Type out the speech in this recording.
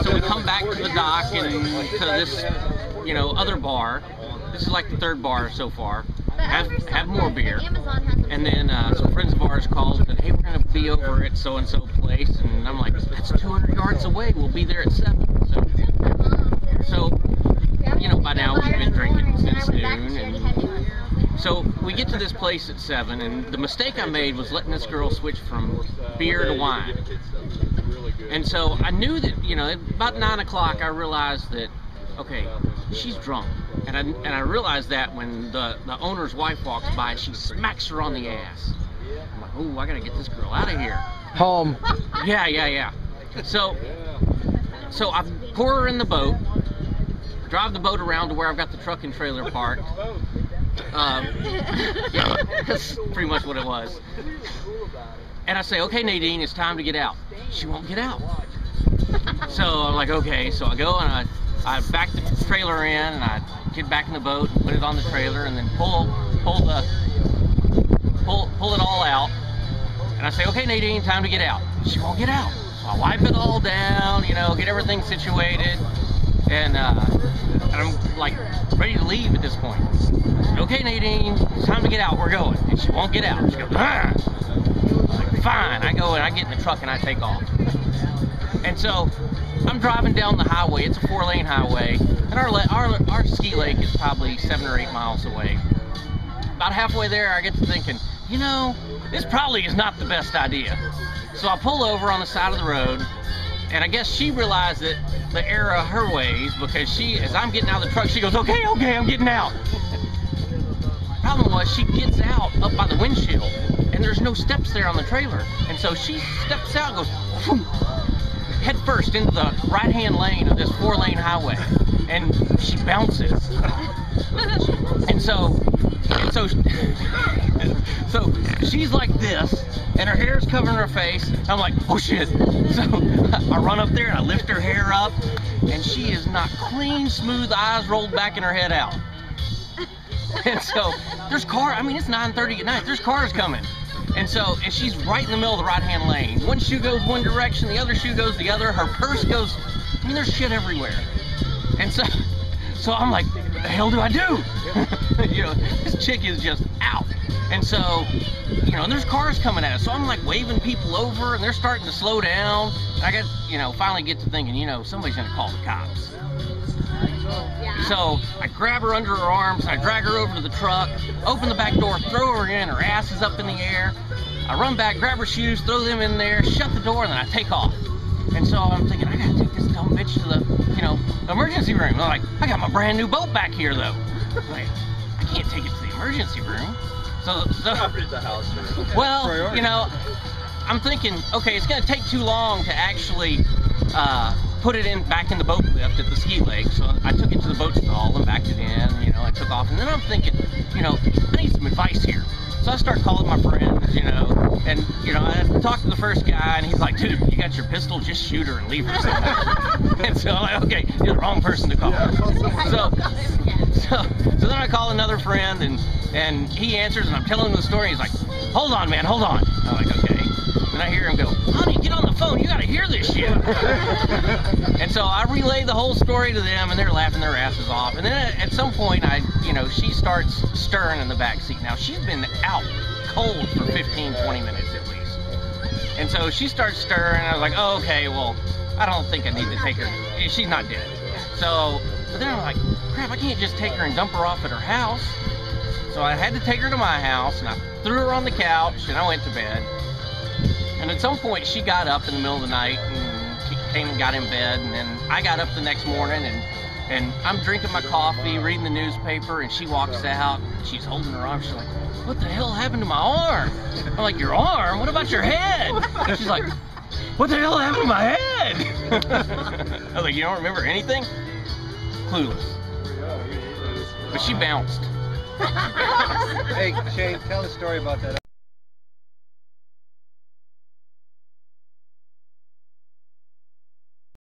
so we come back to the dock and to this, other bar. This is like the third bar so far. Have more beer. And then some friends of ours called and said, hey, we're going to be over at so-and-so place. And I'm like, that's 200 yards away. We'll be there at 7. So by now we've been drinking since noon. And so we get to this place at 7. And the mistake I made was letting this girl switch from beer to wine. And so I knew that, about 9 o'clock I realized that, okay, she's drunk. And I realized that when the owner's wife walks by, she smacks her on the ass. I'm like, oh, I gotta get this girl out of here. Home. Yeah. So I pour her in the boat, drive the boat around to where I've got the truck and trailer parked. Yeah, that's pretty much what it was. And I say, okay, Nadine, it's time to get out. She won't get out. So I'm like, okay. So I go and I back the trailer in, and I get back in the boat and put it on the trailer, and then pull it all out. And I say, okay, Nadine, time to get out. She won't get out. So I wipe it all down, get everything situated, and I'm like ready to leave at this point. I said, okay, Nadine, it's time to get out. We're going. And she won't get out. She goes, ah. I'm like, fine. I go and I get in the truck and I take off. And so I'm driving down the highway. It's a 4-lane highway, and our ski lake is probably 7 or 8 miles away. About halfway there, I get to thinking, this probably is not the best idea. So I pull over on the side of the road, and I guess she realized that the error of her ways, because as I'm getting out of the truck, she goes, okay, I'm getting out. Problem was, she gets out up by the windshield, and there's no steps there on the trailer. And so she steps out and goes, whoom, head first into the right-hand lane of this 4-lane highway, and she bounces. And so she's like this, and her hair's covering her face. I'm like, oh shit. So I run up there and I lift her hair up, and she is not clean, smooth, eyes rolled back in her head out. And so there's it's 9:30 at night, there's cars coming. And she's right in the middle of the right-hand lane. One shoe goes one direction, the other shoe goes the other. Her purse goes, there's shit everywhere. And so I'm like, what the hell do I do? This chick is just out. And so, and there's cars coming at us. So I'm like waving people over, and they're starting to slow down. And I finally get to thinking, somebody's gonna call the cops. So I grab her under her arms, I drag her over to the truck, open the back door, throw her in, her ass is up in the air. I run back, grab her shoes, throw them in there, shut the door, and then I take off. And so I'm thinking, I gotta take this dumb bitch to the emergency room. I'm like, I got my brand new boat back here though. Like, I can't take it to the emergency room. So well, I'm thinking, okay, it's gonna take too long to actually put it back in the boat lift at the ski lake. So I took it to the boat stall and backed it in, I took off. And then I'm thinking, I need some advice here. So I start calling my friends, and, I talked to the first guy, and he's like, dude, you got your pistol, just shoot her and leave her somewhere. And so I'm like, okay, you're the wrong person to call. So then I call another friend, and he answers, and I'm telling him the story. He's like, hold on, man, hold on. I'm like, okay. And I hear him go, honey, get on the phone, you gotta hear this shit. And so I relay the whole story to them, and they're laughing their asses off. And then at some point, she starts stirring in the back seat. Now, she's been out cold for 15, 20 minutes at least. And so she starts stirring, and I was like, oh, okay, well, I don't think I need to take her. She's not dead. But then I'm like, crap, I can't just take her and dump her off at her house. So I had to take her to my house, and I threw her on the couch, and I went to bed. And at some point, she got up in the middle of the night and came and got in bed. And then I got up the next morning, and I'm drinking my coffee, reading the newspaper, and she walks out. And she's holding her arm. She's like, what the hell happened to my arm? I'm like, your arm? What about your head? And she's like, what the hell happened to my head? I was like, you don't remember anything? Clueless. But she bounced. Hey, Shane, tell the story about that